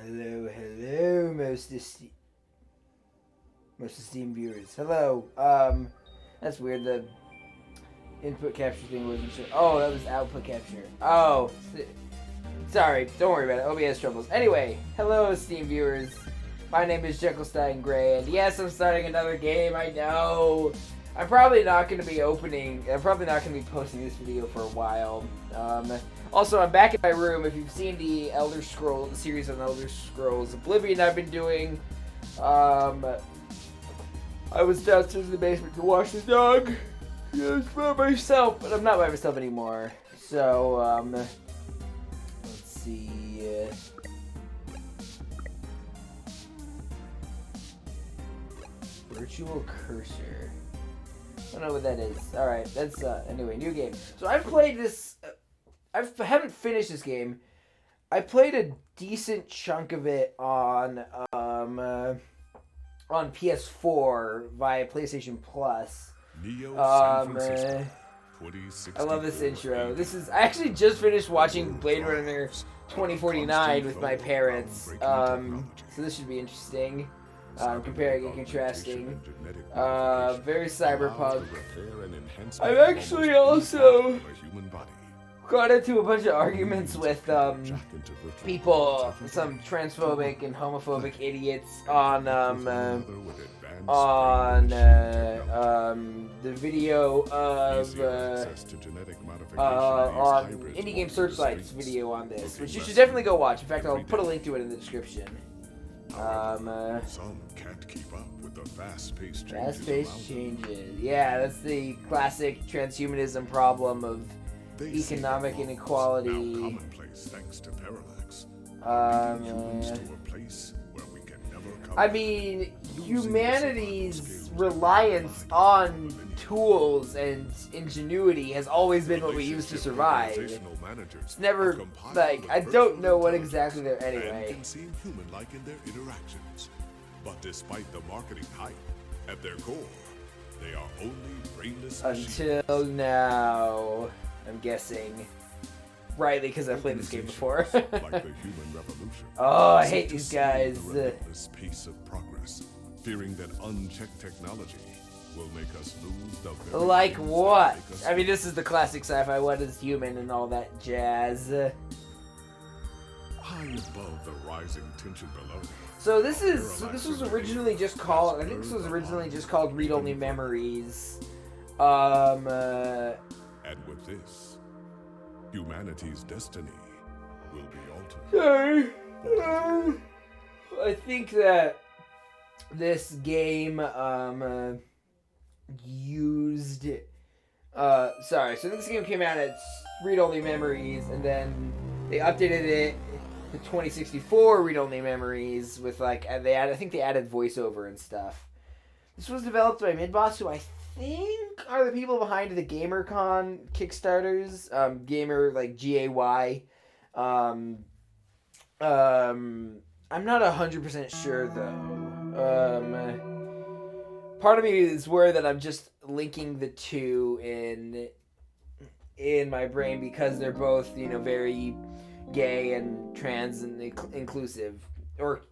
Hello, most esteemed viewers. Hello. That's weird. The input capture thing wasn't sure. Oh, that was output capture. Oh, sorry. Don't worry about it. OBS troubles. Anyway, hello, esteemed viewers. My name is Jekyllstein Gray, and yes, I'm starting another game. I know. I'm probably not going to be posting this video for a while. Also, I'm back in my room. If you've seen the series on Elder Scrolls Oblivion I've been doing, I was downstairs in the basement to watch the dog. I was by myself, but I'm not by myself anymore. So, let's see. Virtual cursor. I don't know what that is. Alright, that's, anyway, new game. So I've played this, I haven't finished this game. I played a decent chunk of it on PS4 via PlayStation Plus. I love this intro. I actually just finished watching Blade Runner 2049 with my parents. So this should be interesting. Comparing and contrasting. Very cyberpunk. I've actually also got into a bunch of arguments with people, some transphobic and homophobic idiots on the video of on Indie Game Searchlight's video on this, which you should definitely go watch. In fact, I'll put a link to it in the description. Some can't keep up with the fast-paced changes. Yeah, that's the classic transhumanism problem of economic inequality. Commonplace thanks to parallax. I mean, humanity's reliance on tools and ingenuity has always been what we use to survive. It's never, like, I don't know what exactly they're anyway. Can seem human-like in their interactions, but despite the marketing hype, at their core, they are only brainless machines. Until now, I'm guessing. Rightly, because I've played this game before. Like the human revolution. Oh, I hate these guys. The relentless pace of progress, fearing that unchecked technology will make us lose the very like things what? that make us I mean, this is the classic sci-fi. What is human and all that jazz. high above the rising tension below. So this was originally just called. I think this was originally just called Read Only Memories. And with this, humanity's destiny will be altered. I think that this game used so this game came out as Read Only Memories, and then they updated it to 2064 Read Only Memories with I think they added voiceover and stuff. This was developed by Midboss, who I think are the people behind the GamerCon Kickstarters. Gamer, like GAY. I'm not 100% sure though. Part of me is worried that I'm just linking the two in my brain because they're both, very gay and trans and inclusive. Or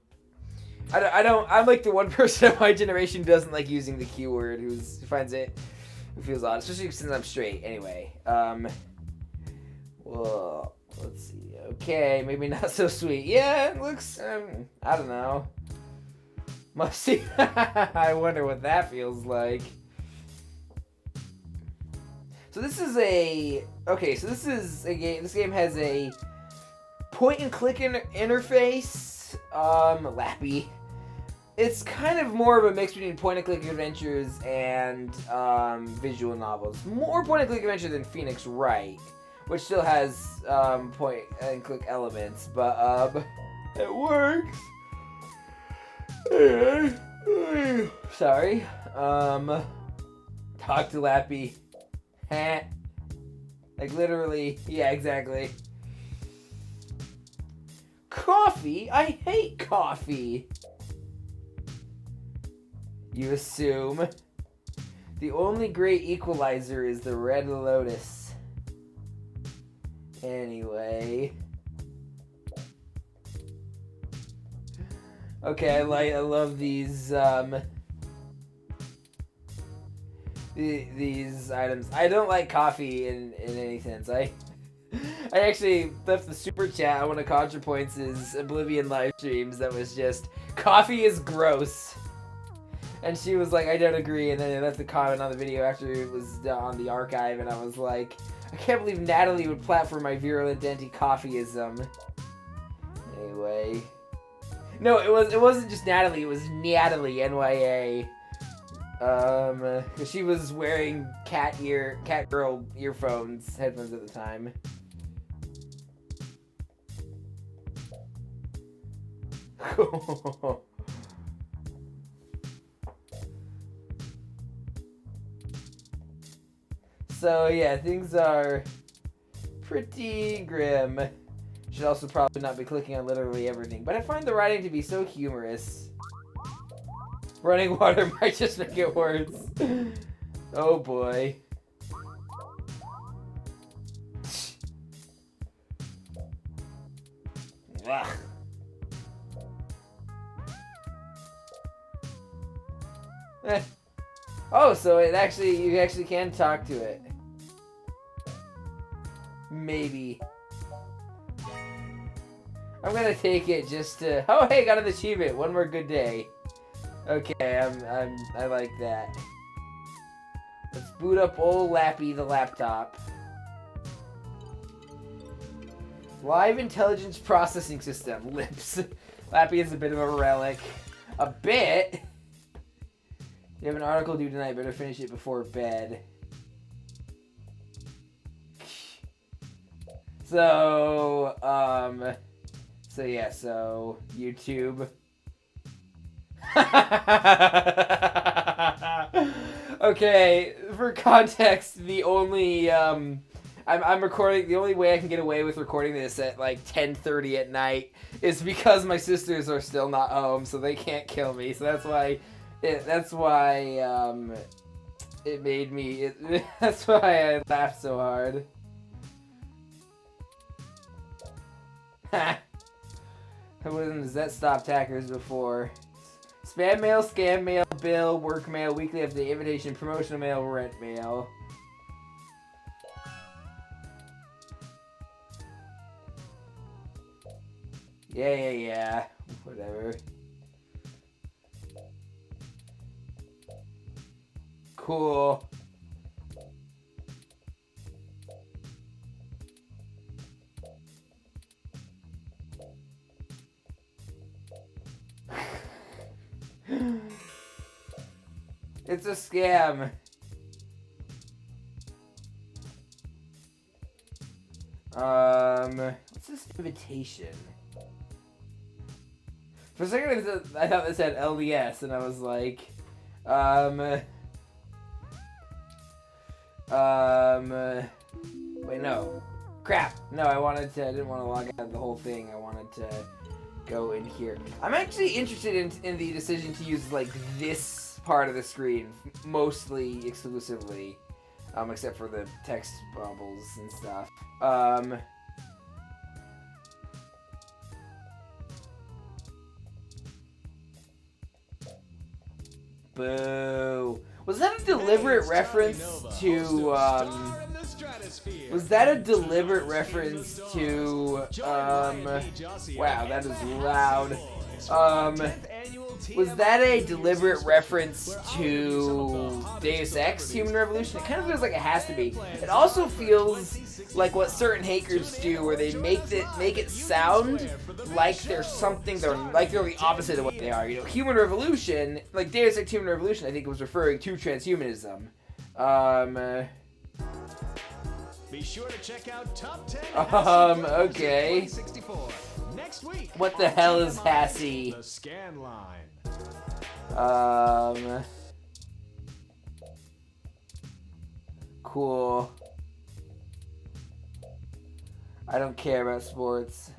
I'm like the one person of my generation who doesn't like using the Q word, who feels odd, especially since I'm straight. Anyway, well, let's see. Okay, maybe not so sweet. Yeah, it looks, I don't know. Must see. I wonder what that feels like. So this is a game. This game has a point-and-click interface. Lappy. It's kind of more of a mix between point-and-click adventures and visual novels. More point-and-click adventure than Phoenix Wright, which still has point-and-click elements, but it works. Sorry. Talk to Lappy. Like literally, yeah, exactly. Coffee? I hate coffee. You assume. The only great equalizer is the Red Lotus. Anyway. Okay, I love these these items. I don't like coffee in any sense. I actually left the super chat on one of ContraPoints' Oblivion live streams that was just, coffee is gross. And she was like, I don't agree, and then I left a comment on the video after it was on the archive, and I was like, I can't believe Natalie would platform my virulent anti-coffeeism. Anyway. No, it wasn't just Natalie, it was Natalie, NYA. Cause she was wearing cat girl headphones at the time. So yeah, things are pretty grim. Should also probably not be clicking on literally everything, but I find the writing to be so humorous. Running water might just make it worse. Oh boy. Ugh. Oh, so you actually can talk to it. Maybe. I'm gonna take it just to. Oh, hey, got an achievement. One more good day. Okay, I like that. Let's boot up old Lappy the laptop. Live Intelligence Processing System. Lips. Lappy is a bit of a relic. A bit? You have an article due tonight. Better finish it before bed. So, YouTube. Okay, for context, the only, I'm recording, the only way I can get away with recording this at like 10:30 at night is because my sisters are still not home, so they can't kill me, so that's why that's why I laughed so hard. When does that stop hackers before? Spam mail, scam mail, bill, work mail, weekly update, invitation, promotional mail, rent mail. Yeah. Whatever. Cool. It's a scam. What's this invitation? For a second I thought this had LDS, and I was like, wait, no. Crap. No, I didn't want to log out of the whole thing. I wanted to go in here. I'm actually interested in the decision to use, like, this part of the screen, mostly exclusively, except for the text bubbles and stuff. Boo. Was that a deliberate reference to, was that a deliberate reference to, wow, that is loud. Was that a deliberate reference to Deus Ex Human Revolution? It kind of feels like it has to be. It also feels like what certain hackers do, where they make it sound like they're the opposite of what they are. You know, Human Revolution, like Deus Ex Human Revolution, I think was referring to transhumanism. Be sure to check out Top 10 okay. 64. Next week. What the hell is Hassie? The scan line. Cool. I don't care about sports.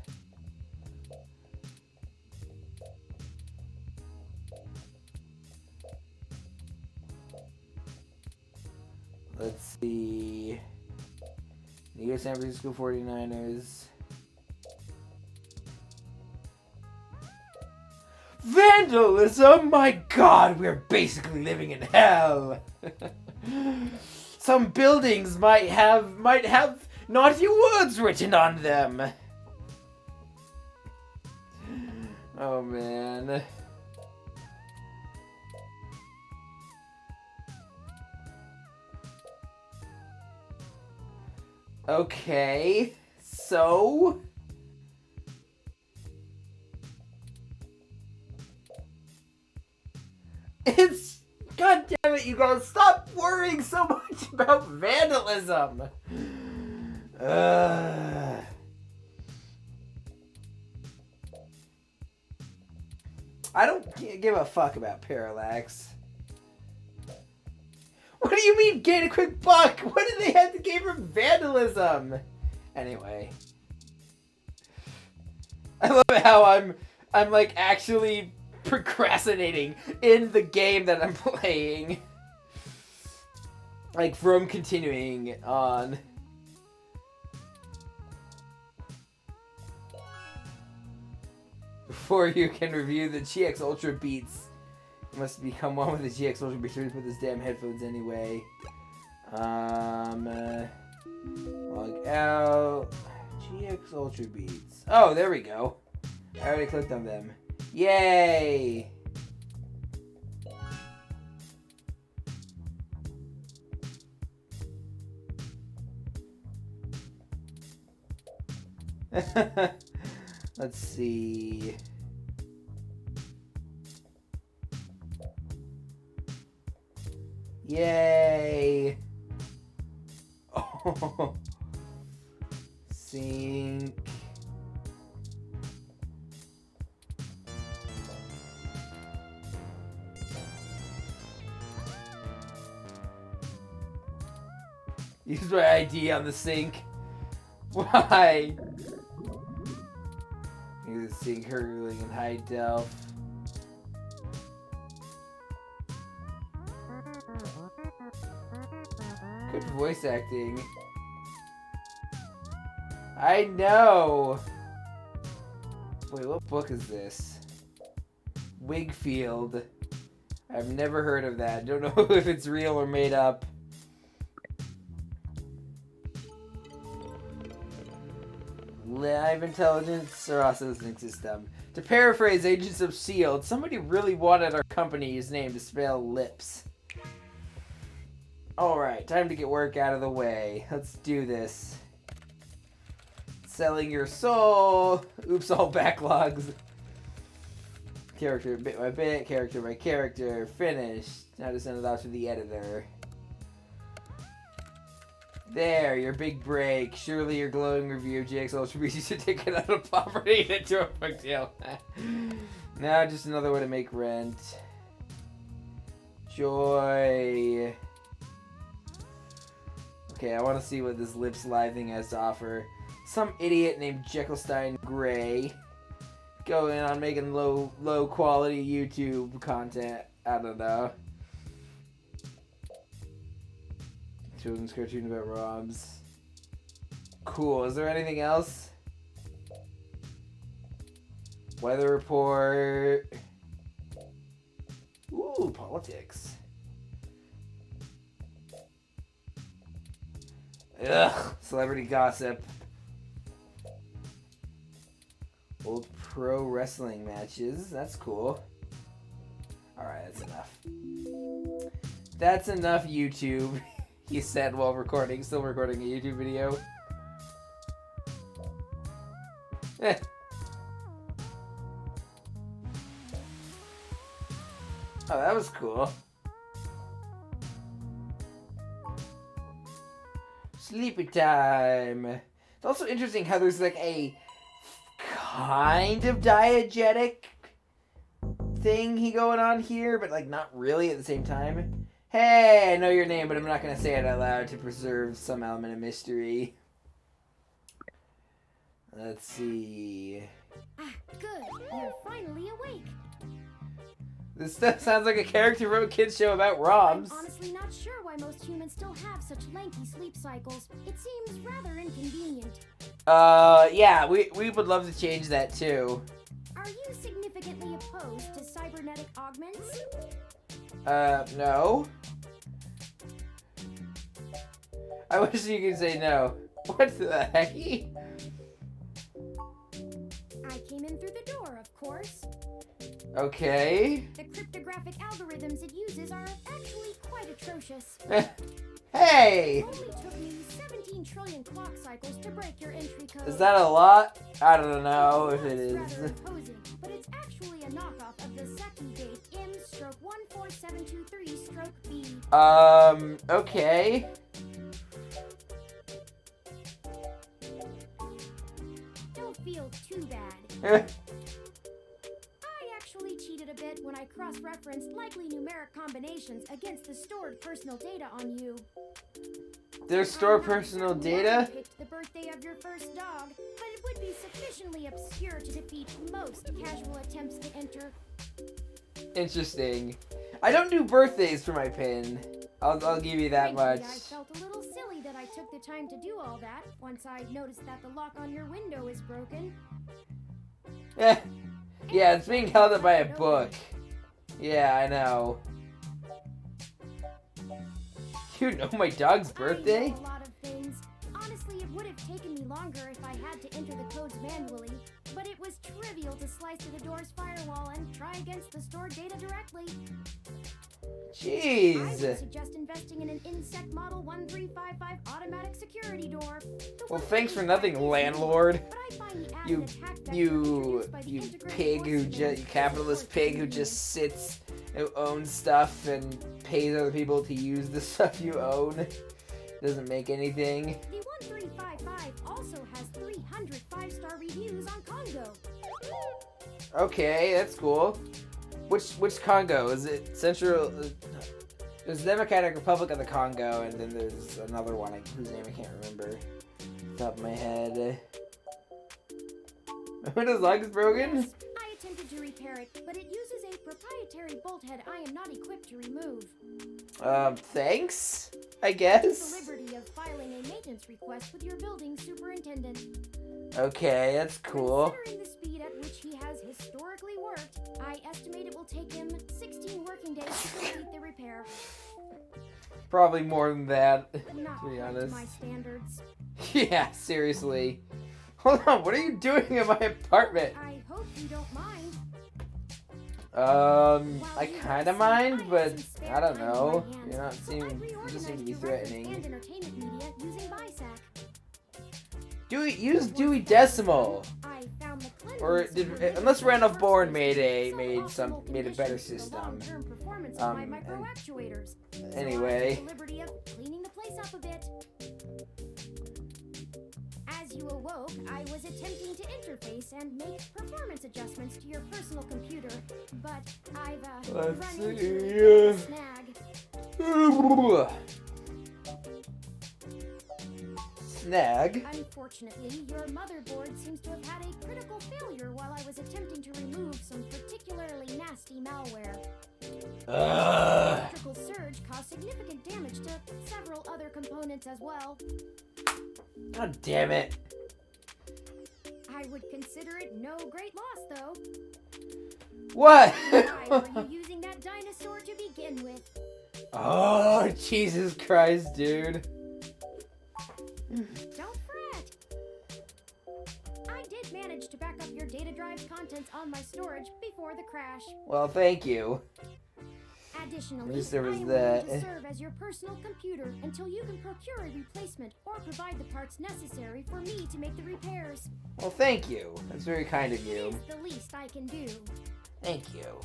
Let's see. New York San Francisco 49ers. Vandalism? My god, we're basically living in hell. Some buildings might have naughty words written on them. Oh man. Okay, so it's, god damn it, you guys, stop worrying so much about vandalism. I don't give a fuck about Parallax. What do you mean gain a quick buck? What did they have to gain from vandalism? Anyway. I love how I'm like actually procrastinating in the game that I'm playing. Like from continuing on. Before you can review the GX Ultra Beats, you must become one with the GX Ultra Beats. Ready to put this damn headphones anyway. Log out. GX Ultra Beats. Oh, there we go. I already clicked on them. Yay! Let's see. Yay! Oh. Sync. Use my ID on the sync. Why? Use the sync hurling in high def. Good voice acting. I know. Wait, what book is this? Wigfield. I've never heard of that. Don't know if it's real or made up. Live intelligence or also listening system. To paraphrase Agents of S.H.I.E.L.D., somebody really wanted our company's name to spell lips. Alright, time to get work out of the way. Let's do this. Selling your soul. Oops, all backlogs. Character bit by bit, character by character. Finished. Now to send it out to the editor. There, your big break. Surely your glowing review of GX Ultra Beast should take it out of poverty into a big deal. Now just another way to make rent. Joy. Okay, I want to see what this Lips Live thing has to offer. Some idiot named Jekyllstein Gray going on making low quality YouTube content. I don't know. Children's cartoon about ROMs. Cool. Is there anything else? Weather report. Ooh, politics. Ugh, celebrity gossip. Old pro wrestling matches. That's cool. Alright, that's enough. That's enough, YouTube. He said while recording, still recording a YouTube video. Eh. Oh, that was cool. Sleepy time. It's also interesting how there's like a kind of diegetic thing going on here, but like not really at the same time. Hey, I know your name, but I'm not going to say it out loud to preserve some element of mystery. Let's see. Ah, good. You're finally awake. This stuff sounds like a character from a kid's show about ROMs. I'm honestly not sure why most humans still have such lengthy sleep cycles. It seems rather inconvenient. Yeah, we would love to change that too. Are you significantly opposed to cybernetic augments? No. I wish you could say no. What the hecky? I came in through the door, of course. Okay. The cryptographic algorithms it uses are actually quite atrocious. Hey! It only took me 17 trillion clock cycles to break your entry code. Is that a lot? I don't know if it It's is. rather imposing, but it's actually a knockoff of the Saki date M/14723-B. Okay. Don't feel too bad. I actually cheated a bit when I cross-referenced likely numeric combinations against the stored personal data on you. There's store I'm not personal certain why data? you picked the birthday of your first dog, but it would be sufficiently obscure to defeat most casual attempts to enter. Interesting. I don't do birthdays for my pin. I'll give you that Frankly, much. I felt a little silly that I took the time to do all that once I noticed that the lock on your window is broken. Yeah, it's being held up by a book. Yeah, I know. You know my dog's birthday? I know a lot of things. Honestly, it would have taken me longer if I had to enter the codes manually, but it was trivial to slice through the door's firewall and try against the stored data directly. I Jeez. would suggest investing in an Insect Model 1355 automatic security door. The Well, one thanks for that nothing, is landlord. but I find the You, added attack vector you introduced by the integrated pig who force just, capitalist worth pig who reading. just sits, who owns stuff and pays other people to use the stuff you own. Doesn't make anything. The 1355 also has 300 5-star reviews on Congo. Okay, that's cool. Which Congo? Is it Central? There's Democratic Republic of the Congo, and then there's another one whose name I can't remember. Off the top of my head. Windows lock is broken? Yes, I attempted to repair it, but it uses a proprietary bolt head I am not equipped to remove. Thanks, I Take guess. the liberty of filing a maintenance request with your building superintendent. Okay, that's cool. Considering the speed at which he has historically worked, I estimate it will take him 16 working days to complete the repair. Probably more than that, Not to be quite honest. my standards. Yeah, seriously. Hold on, what are you doing in my apartment? I hope you don't mind. I kinda mind, but I don't know. You're not you just seem to be threatening. And entertainment media using BISAC. Use Dewey Decimal. I found the Or cleanliness did of your unless Randolph workspace Bourne to made optimal a better conditions for the system. long-term performance of my And micro actuators. So I anyway. took the liberty of cleaning the place up a bit. As you awoke, I was attempting to interface and make performance adjustments to your personal computer, but I've Let's run see, into a snag. Snag. Unfortunately, your motherboard seems to have had a critical failure while I was attempting to remove some particularly nasty malware. Electrical surge caused significant damage to several other components as well. God damn it. I would consider it no great loss, though. What? Why were you using that dinosaur to begin with? Oh, Jesus Christ, dude. Don't fret. I did manage to back up your data drive's contents on my storage before the crash. Well, thank you. Additionally, At least there was I am that. willing to serve as your personal computer until you can procure a replacement or provide the parts necessary for me to make the repairs. Well, thank you. That's very kind of you. It's the least I can do. Thank you.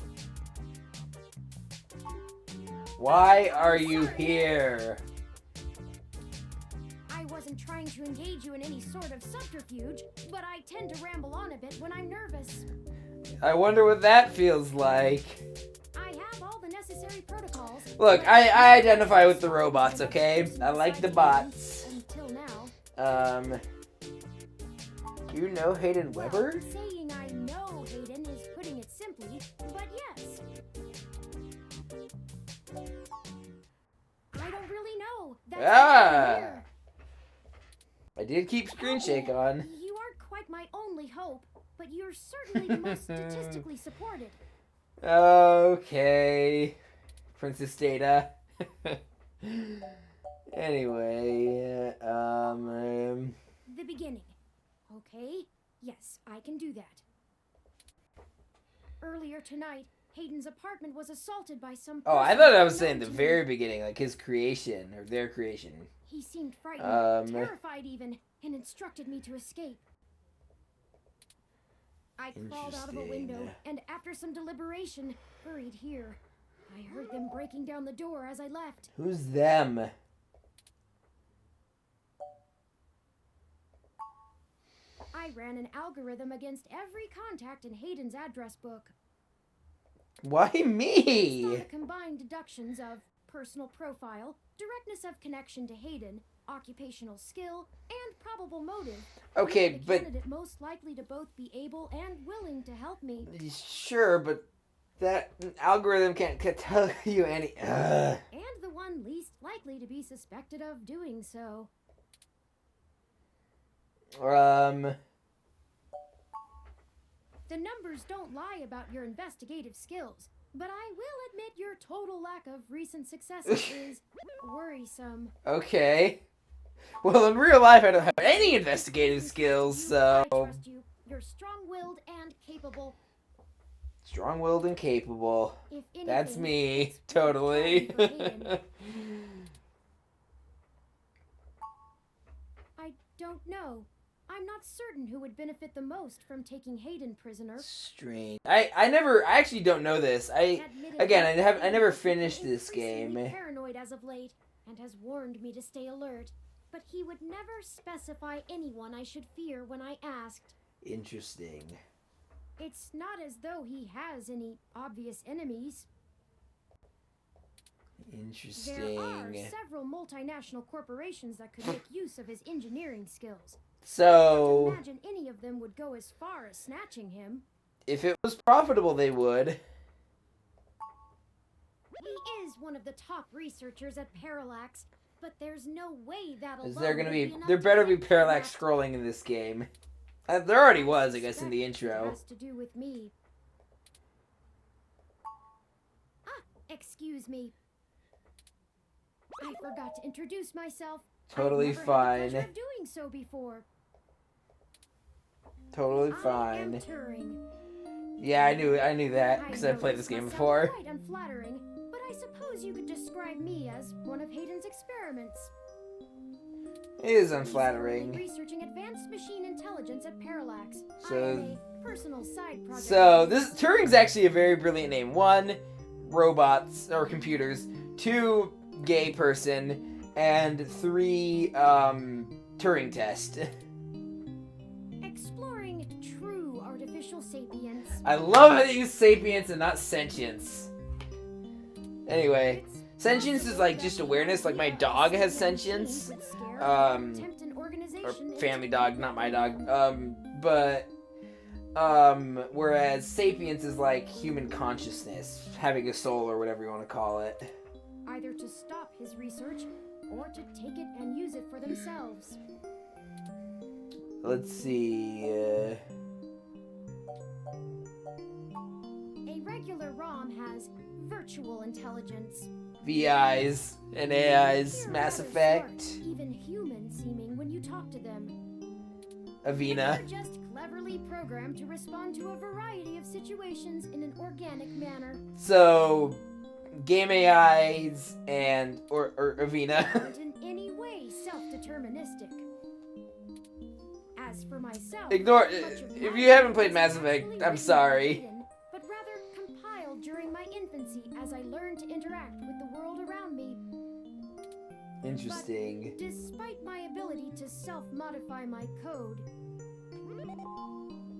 Why are you here? I wasn't trying to engage you in any sort of subterfuge, but I tend to ramble on a bit when I'm nervous. I wonder what that feels like. I have all the necessary protocols. Look, but I identify with the robots, okay? I like the bots. Until now. You know Hayden Weber? Well, saying I know Hayden is putting it simply, but yes. I don't really know. That's why I'm here. I did keep screen shake on. You aren't quite my only hope, but you're you're certainly the most statistically supported. Okay. Princess Data. Anyway, The beginning. Okay, yes, I can do that. Earlier tonight, Hayden's apartment was assaulted by some Oh, I person thought I was saying unknown the to me. very beginning, like his creation, or their creation. He seemed frightened, Um, terrified even, and instructed me to escape. I crawled out of a window Interesting. and, after some deliberation, hurried here. I heard them breaking down the door as I left. Who's them? I ran an algorithm against every contact in Hayden's address book. Why Based on me? the combined deductions of personal profile, directness of connection to Hayden, occupational skill, and probable motive. Okay, I made the but candidate most likely to both be able and willing to help me. sure, but that algorithm can't tell you any. And the one least likely to be suspected of doing so. The numbers don't lie about your investigative skills, but I will admit your total lack of recent successes is worrisome. Okay. Well, in real life, I don't have any investigative skills, I so trust you. You're strong-willed and capable. strong-willed and capable. If anything, That's me, it's worth totally. trying for Hayden. I don't know. I'm not certain who would benefit the most from taking Hayden prisoner. Strange. I actually don't know this. Admittedly, Again, I never Hayden finished has been this increasingly game. paranoid as of late, and has warned me to stay alert. But he would never specify anyone I should fear when I asked. Interesting. It's not as though he has any obvious enemies. Interesting. There are several multinational corporations that could make use of his engineering skills. I So, can't imagine any of them would go as far as snatching him. if it was profitable, they would. He is one of the top researchers at Parallax, but there's no way that alone Is there gonna would be? enough There to better be get parallax that. scrolling in this game. There already was, I guess, in the Suspect it intro. has to do with me. Ah, excuse me. I forgot to introduce myself. Totally I've never had the fine. pleasure of doing so before. Totally I am fine. Turing. Yeah, I knew that because I know played this game must sound before. Quite unflattering, but I suppose you could describe me as one of Hayden's experiments. It is He's currently unflattering. researching advanced machine intelligence at Parallax. So- I am a personal side project. So this Turing's actually a very brilliant name. 1, robots or computers. 2, gay person, and 3, Turing test. Exploring true artificial sapience. I love how they use sapience and not sentience. Anyway, It's sentience is possible like that just the awareness, like my idea of dog has sentient sentience. machines would scare Um, and tempt an or organization into family dog, not my dog. rebellion. Whereas sapience is like human consciousness, having a soul or whatever you want to call it. Either to stop his research or to take it and use it for themselves. Let's see. A regular ROM has virtual intelligence. VIs and AIs, They're Mass rather Effect, smart, even human seeming when you talk to them. Avena. They're just cleverly programmed to respond to a variety of situations in an organic manner. So, game AIs and or Avena. Aren't in any way self-deterministic. As for myself, Ignore much of if my you haven't work played was Mass Effect. actually I'm written sorry. by Hayden, but rather compiled during my infancy as I learned to interact with the world around me. Interesting. Despite my ability to self-modify my code,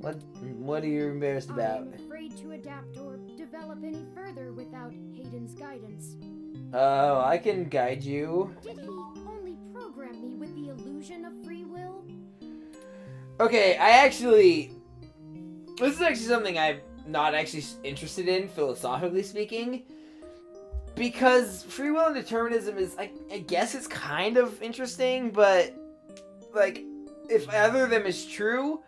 What are you embarrassed I about? am afraid to adapt or develop any further without Hayden's guidance. Oh, I can guide you. Did he only program me with the illusion of free will? Okay, this is actually something I'm not actually interested in, philosophically speaking. Because free will and determinism is, I guess it's kind of interesting, but, like, if either of them is true,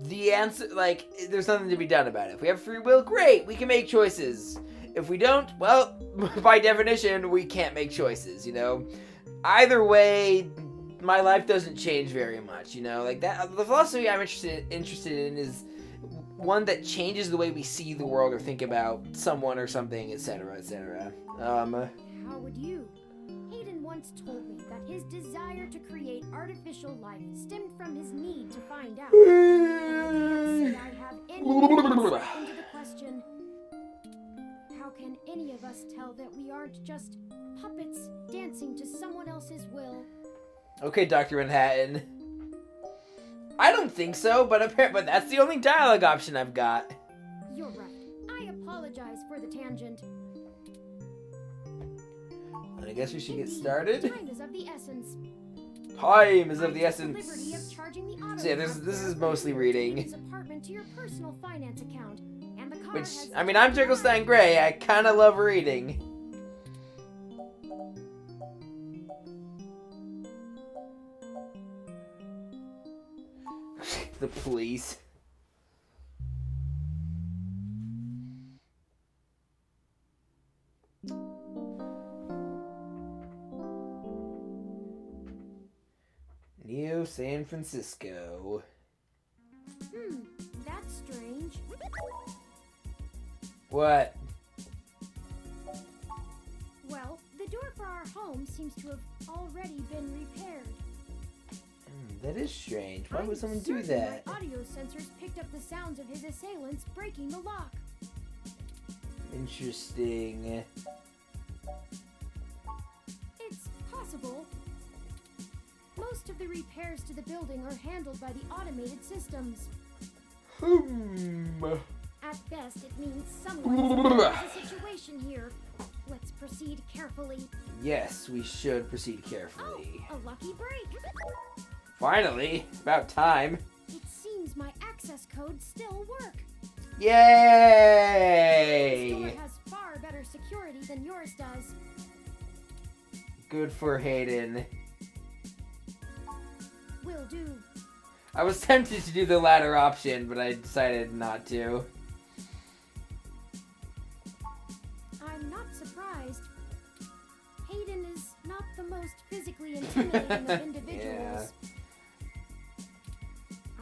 the answer, like, there's nothing to be done about it. If we have free will, great, we can make choices. If we don't, well, by definition, we can't make choices, you know? Either way, my life doesn't change very much, you know? Like, that, the philosophy I'm interested in is one that changes the way we see the world or think about someone or something, etc., etc. How would you? Hayden once told me that his desire to create artificial life stemmed from his need to find out. I can't say I have any insight into the question. How can any of us tell that we aren't just puppets dancing to someone else's will? Okay, Dr. Manhattan. I don't think so, but that's the only dialogue option I've got. You're right. I apologize for the tangent. And I guess we should get started. Time is of the essence. Time is of the I took essence. liberty of charging the So yeah, this is mostly reading. His apartment to your personal finance account, and the car Which, has I mean, I'm Jekyllstein Gray. I kind of love reading. The police. Neo San Francisco. That's strange. What? Well, the door for our home seems to have already been repaired. That is strange. Why would I'm someone do certain that? My audio sensors picked up the sounds of his assailants breaking the lock. Interesting. It's possible. Most of the repairs to the building are handled by the automated systems. At best, it means someone has a situation here. Let's proceed carefully. Yes, we should proceed carefully. Oh, a lucky break. Finally, about time. It seems my access codes still work. This Yay! door has far better security than yours does. Good for Hayden. Will do. I was tempted to do the latter option, but I decided not to. I'm not surprised. Hayden is not the most physically intimidating of individuals.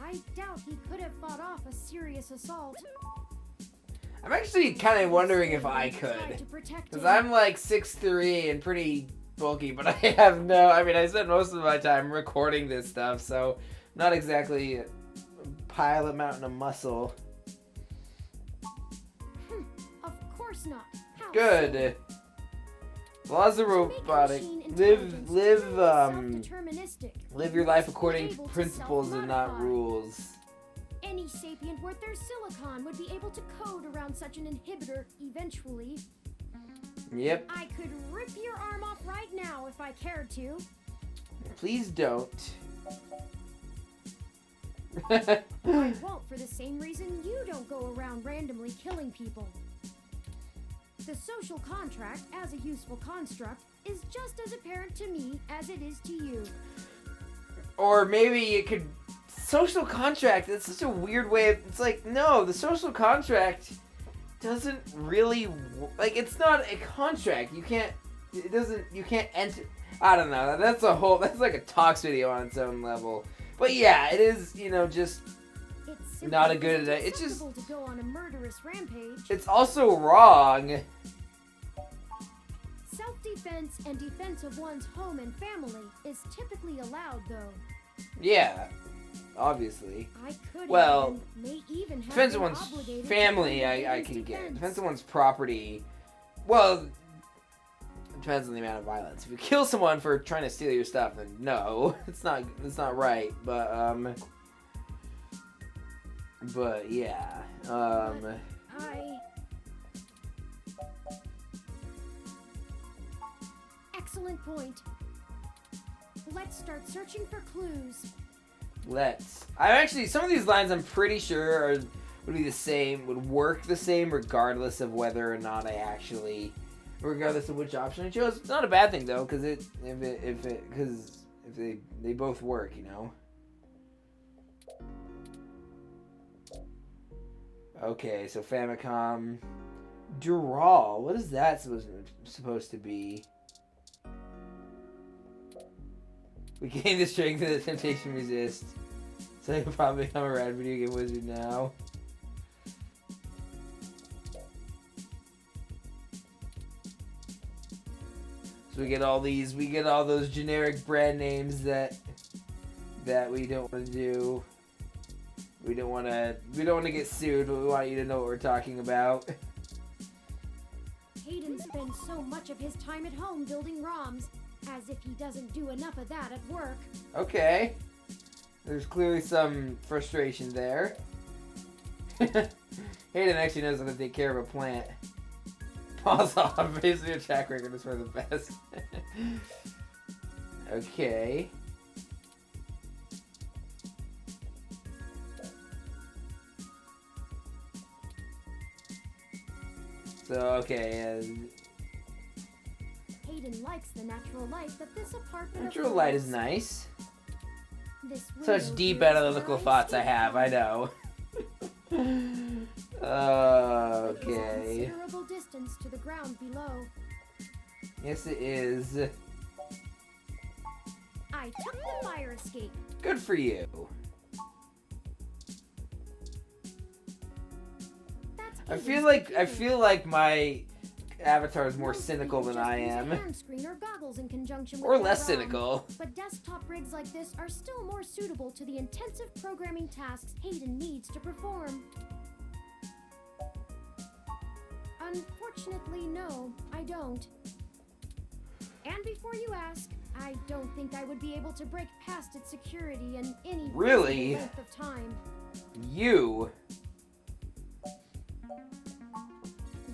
I doubt he could have fought off a serious assault. I'm actually kind of wondering if I could. Because I'm like 6'3" and pretty bulky, but I have no... I mean, I spend most of my time recording this stuff, so not exactly a pile of mountain of muscle. Of course not. How Good. Laws of robotic. Live your life according to principles and not rules. Any sapient worth their silicon would be able to code around such an inhibitor eventually. Yep. I could rip your arm off right now if I cared to. Please don't. I won't for the same reason you don't go around randomly killing people. The social contract, as a useful construct, is just as apparent to me as it is to you. Or maybe it could... Social contract, that's such a weird way of... It's like, no, the social contract doesn't really... Like, it's not a contract. You can't... It doesn't... You can't enter... I don't know. That's a whole... That's like a talks video on its own level. But yeah, it is, you know, just... It's not a good... It's just... to go on a murderous rampage. It's also wrong. Self-defense and defense of one's home and family is typically allowed, though. Yeah. Obviously. I could well, may even have defense of been one's obligated family, to I can get. Defense of one's property, well, it depends on the amount of violence. If you kill someone for trying to steal your stuff, then no, it's not right. But yeah, Excellent point. Let's start searching for clues. I'm actually, some of these lines I'm pretty sure would be the same, would work the same regardless of whether or not I actually, regardless of which option I chose. It's not a bad thing though, because if they both work, you know. Okay, so Famicom. Dural. What is that supposed to be? We gain the strength of the temptation resist. So I can probably become a rad video game wizard now. So we get all those generic brand names that we don't want to do. We don't want to get sued, but we want you to know what we're talking about. Hayden spends so much of his time at home building ROMs, as if he doesn't do enough of that at work. Okay. There's clearly some frustration there. Hayden actually knows how to take care of a plant. Pause off. Basically, your track record is for the best. Okay. So, okay. Hayden likes the natural light that this apartment Natural light is affords. nice. This Such window deep here is analytical where thoughts I stay have, I from. know. It is a Okay. considerable distance to the ground below. Yes, it is. I took the fire escape. Good for you. That's I Hayden's feel like my avatar is more Most cynical people than just I use a am. hand screen or goggles in conjunction with Or their less ROM. cynical. But desktop rigs like this are still more suitable to the intensive programming tasks Hayden needs to perform. Unfortunately, no, I don't. And before you ask, I don't think I would be able to break past its security in any Really? reasonable length of time. You.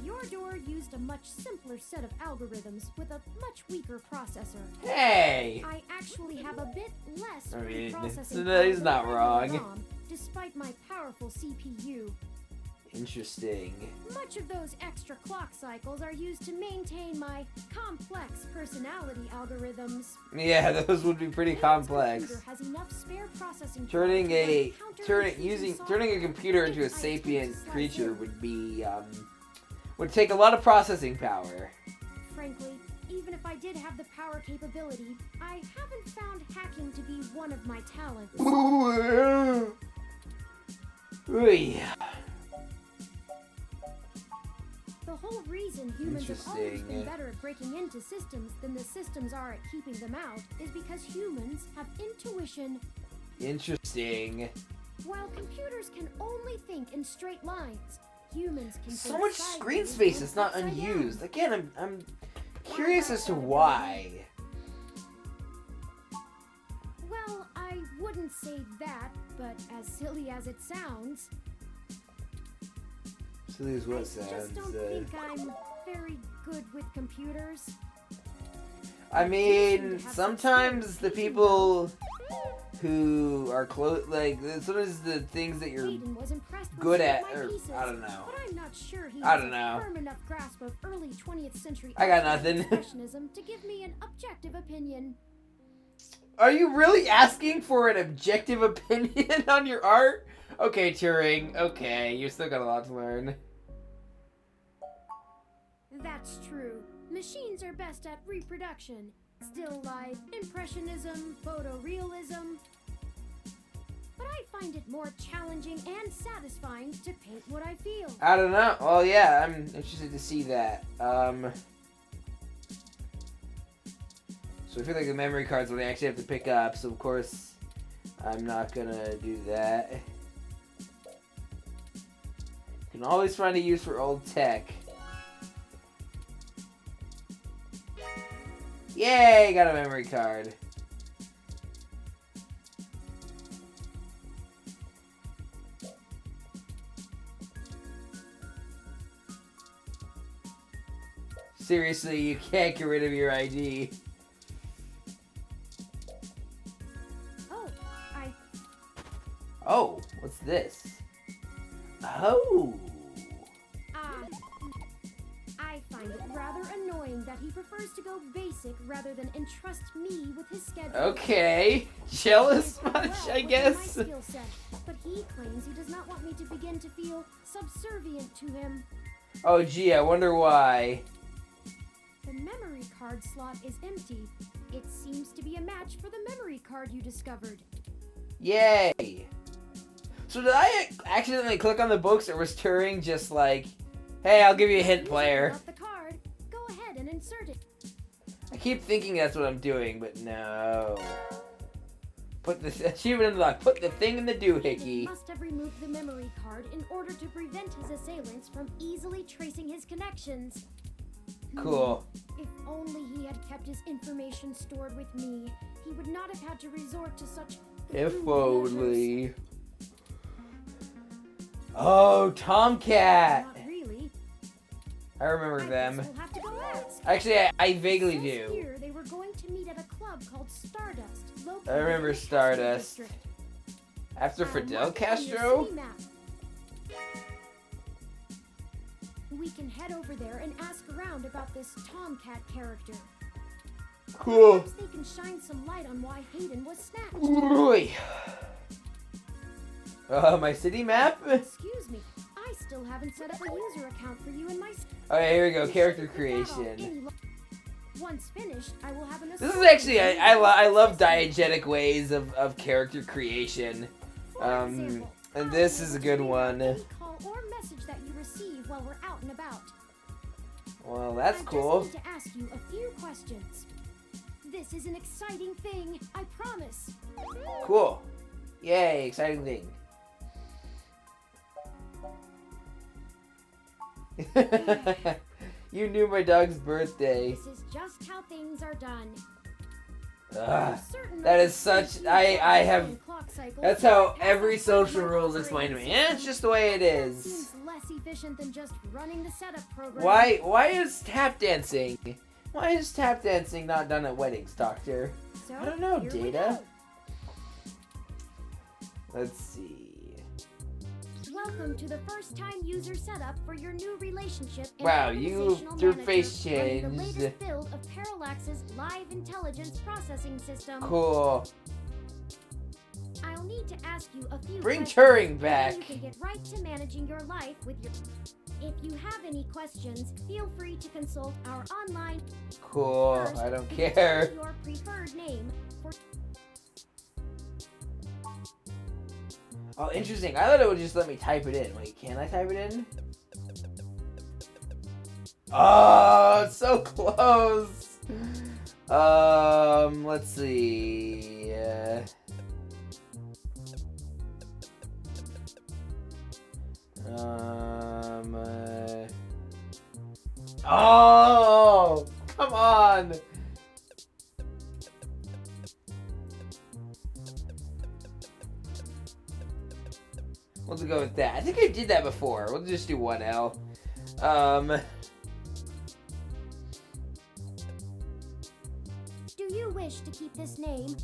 Your door used a much simpler set of algorithms with a much weaker processor. Hey! I actually have a bit less I mean, processing no, he's power not than a wrong. ROM, despite my powerful CPU. Interesting. Much of those extra clock cycles are used to maintain my complex personality algorithms. Yeah, those would be pretty Hayden's complex. computer has enough spare processing Turning power to a run counter-intrusive turning a software computer into a if I attempt to sapient slice creature in. would be would take a lot of processing power. Frankly, even if I did have the power capability, I haven't found hacking to be one of my talents. Ooh. The whole reason humans have always been Interesting. better at breaking into systems than the systems are at keeping them out is because humans have intuition. Interesting. While computers can only think in straight lines, humans can So think much sideways screen space and is not upside down. unused. Again, I'm curious as to why. Well, I wouldn't say that, but as silly as it sounds, Silly as I what just sounds. don't think I'm very good with computers. I mean, sometimes the people who are close, like sometimes the things that you're Hayden was impressed with good some at, of my or pieces, I don't know. But I'm not sure he I has don't a know. firm enough grasp of early 20th century I got abstract nothing. expressionism to give me an objective opinion. Are you really asking for an objective opinion on your art? Okay, Turing. Okay, you still got a lot to learn. That's true. Machines are best at reproduction. Still life, impressionism, photorealism. But I find it more challenging and satisfying to paint what I feel. I don't know. Well, yeah, I'm interested to see that. So I feel like the memory cards will actually have to pick up, so of course I'm not gonna do that. You can always find a use for old tech. Yay, got a memory card. Seriously, you can't get rid of your ID. Oh, Oh, what's this? Oh. I find it rather annoying that that he prefers to go basic rather than entrust me with his schedule. Okay. Jealous Well, much, I within guess. my skill set, but he claims he does not want me to begin to feel subservient to him. Oh, gee, I wonder why. The memory card slot is empty. It seems to be a match for the memory card you discovered. Yay. So did I accidentally click on the books, or was Turing just like, hey, I'll give you a hint, player? Up the card. Go ahead and insert it. I keep thinking that's what I'm doing, but no. Put the achievement in the lock. Put the thing in the He doohickey. must have removed the memory card in order to prevent his assailants from easily tracing his connections. Cool. If only he had kept his information stored with me, he would not have had to resort to such If crude measures. only. Oh, Tomcat. Not really. I remember I them. guess we'll have to go ask. Actually, I vaguely It says do. Here they were going to meet at a club called Stardust. Located I remember in the Castro Stardust. district. After I'll Fidel mark it on your Castro? city map. We can head over there and ask around about this Tomcat character. Cool. Perhaps they can shine some light on why Hayden was snatched. Oy. My city map? Excuse me, I still haven't set up a user account for you in my. Okay, here we go. You Character shouldn't put that off creation. any lo- Once finished, I will have an. This is associate actually, I love diegetic ways of character creation. For example, and I'll this be is able a to good read out one. any call or message that you receive while we're out and about. Well, that's I cool. just need to ask you a few questions. This is an exciting thing, I promise. Cool. Yay, exciting thing. You knew my dog's birthday. This is just how things are done. Ugh. I'm certain that that is such- I have- and clock cycles That's how pass every outside social my rules explain to me. operating It's just the way it That is. seems less efficient than just running the setup program. Why is tap dancing? Why is tap dancing not done at weddings, Doctor? So, I don't know, here we Data. go. Let's see. Welcome to the first-time user setup for your new relationship and Wow, you- organizational your manager face running the changed. latest build of Parallax's live intelligence processing system. Cool. I'll need to ask you a few Bring questions, Turing and back. then you can get right to managing your life with your. If you have any questions, feel free to consult our online. Cool. First, I don't could you tell care. me your preferred name for. Oh, interesting. I thought it would just let me type it in. Wait, can I type it in? Oh, it's so close. Let's see. Oh, come on. We'll just go with that. I think I did that before. We'll just do 1L. Do you wish to keep this name?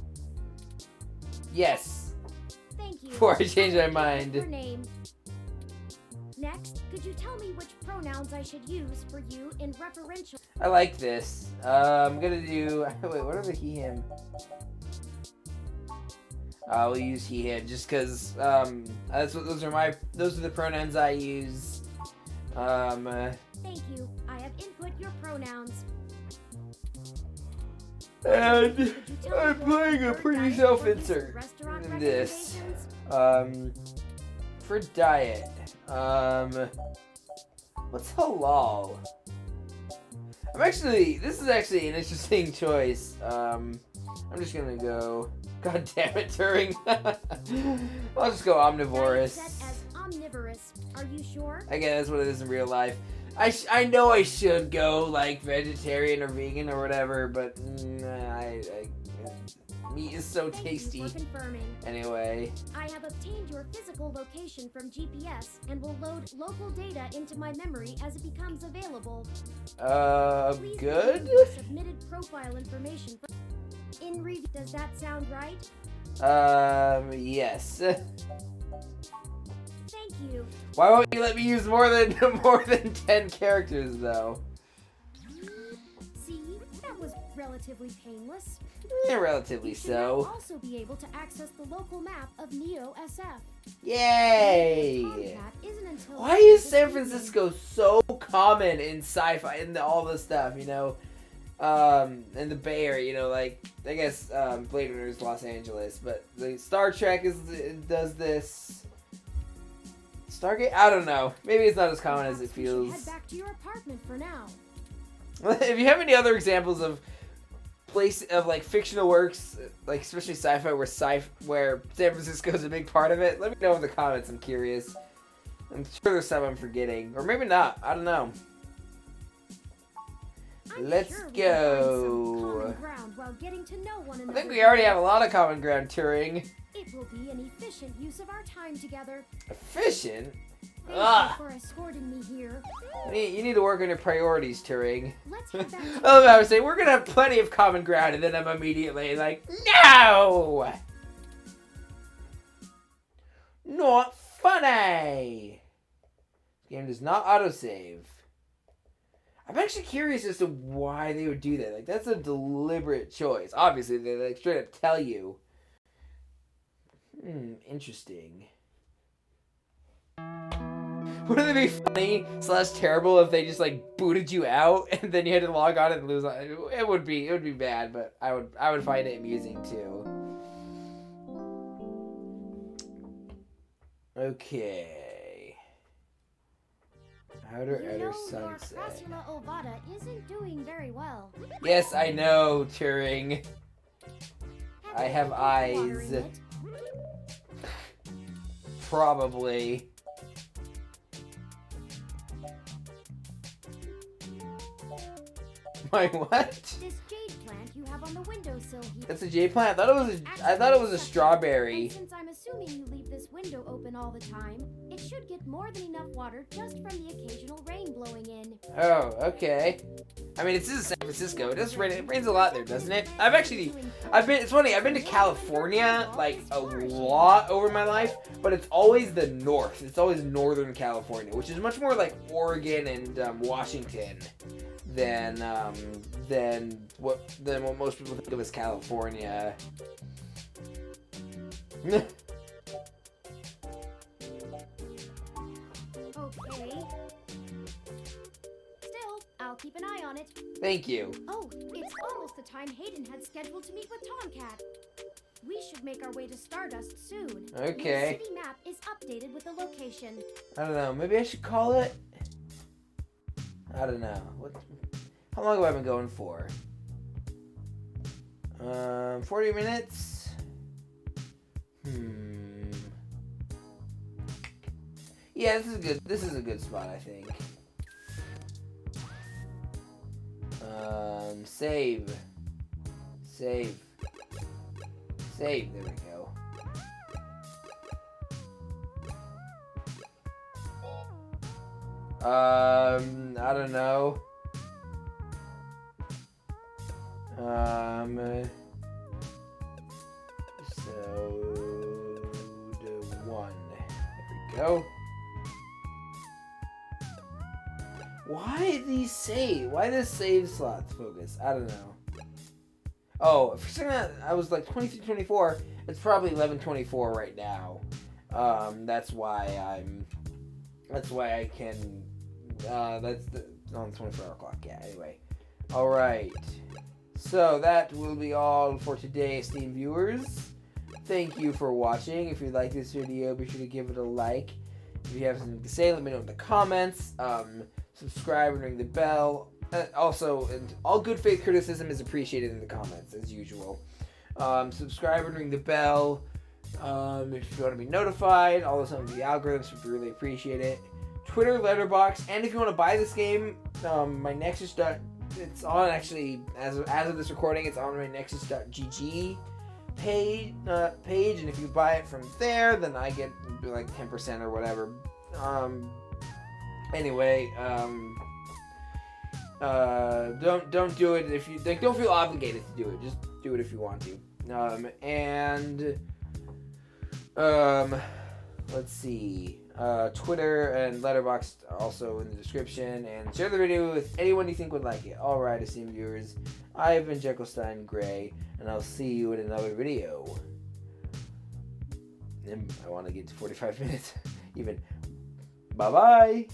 Yes. Thank you. Before I change my Your mind. name. Next, could you tell me which pronouns I should use for you in referential? I like this. I'm gonna do. Wait, what are the he him? I'll use he him just because that's what those are the pronouns I use. Thank you. I have input your pronouns. And Could you tell me I'm your playing a preferred pretty diet or self-insert recent restaurant in this. recommendations? For diet, what's halal? This is actually an interesting choice. I'm just gonna go. God damn it, Turing. I'll just go Diet omnivorous. set as omnivorous. Are you sure? Again, that's what it is in real life. I know I should go like vegetarian or vegan or whatever, but meat is so Thank tasty. you for confirming. Anyway, I have obtained your physical location from GPS and will load local data into my memory as it becomes available. Please good? review your submitted profile information. In review, does that sound right? Yes. Thank you. Why won't you let me use more than 10 characters though? relatively painless. Yeah, relatively You should now so. also be able to access the local map of Neo SF. Yay! Tomcat isn't until Why is this San evening. Francisco so common in sci-fi and all this stuff, you know? In the Bay Area, you know, like, I guess, Blade Runner is Los Angeles, but the Star Trek does this. Stargate? I don't know. Maybe it's not as common as it Perhaps we should feels. head back to your apartment for now. If you have any other examples of like fictional works, like especially sci-fi, where San Francisco is a big part of it, let me know in the comments. I'm curious. I'm sure there's some I'm forgetting, or maybe not. I don't know. I'm Let's sure we can find some go. common ground while getting to know one I another. think we already have a lot of common ground, Turing. It will be an efficient use of our time together. Efficient? Thank Ah. you for escorting me here. You need to work on your priorities, Turing. Let's head back to I love how I was saying, we're gonna have plenty of common ground, and then I'm immediately like, no! Not funny! This game does not autosave. I'm actually curious as to why they would do that. Like, that's a deliberate choice. Obviously, they like straight up tell you. Interesting. Wouldn't it be funny / terrible if they just like booted you out and then you had to log on and lose? It would be bad, but I would find it amusing too. Okay. Outer You Outer know, your Sunset. Crassula ovata isn't doing very well. Yes, I know, Turing. I you have been eyes. watering it? Probably. My what? This jade plant you have on the windowsill here. That's a jade plant. I thought it was a strawberry. And since I'm assuming you leave this window open all the time, it should get more than enough water just from the occasional rain blowing in. Oh, okay. I mean, this is San Francisco. It does rain. It rains a lot there, doesn't it? It's funny. I've been to California like a lot over my life, but it's always the north. It's always Northern California, which is much more like Oregon and Washington than what most people think of as California. Okay. Still, I'll keep an eye on it. Thank you. Oh, it's almost the time Hayden had scheduled to meet with Tomcat. We should make our way to Stardust soon. Okay. The city map is updated with the location. I don't know. Maybe I should call it. I don't know. How long have I been going for? 40 minutes. Yeah, this is a good spot, I think. Save. There we go. I don't know. Episode 1. There we go. Why these save? Why this save slots focus? I don't know. Oh, for a second I was like 23:24. It's probably 11:24 right now. That's why I can. That's on the 24-hour clock. Yeah. Anyway. All right. So that will be all for today, esteemed viewers. Thank you for watching. If you like this video, be sure to give it a like. If you have something to say, let me know in the comments. Subscribe and ring the bell. Also, and all good faith criticism is appreciated in the comments, as usual. Subscribe and ring the bell if you want to be notified. All those on the algorithms would really appreciate it. Twitter, Letterboxd, and if you want to buy this game, my Nexus. It's on actually as of this recording. It's on my Nexus.gg page, and if you buy it from there, then I get like 10% or whatever. Anyway, don't do it if you like. Don't feel obligated to do it. Just do it if you want to. Let's see. Twitter and Letterboxd are also in the description. And share the video with anyone you think would like it. Alright, esteemed viewers, I've been Jekyllstein Gray, and I'll see you in another video. And I want to get to 45 minutes. Even. Bye-bye!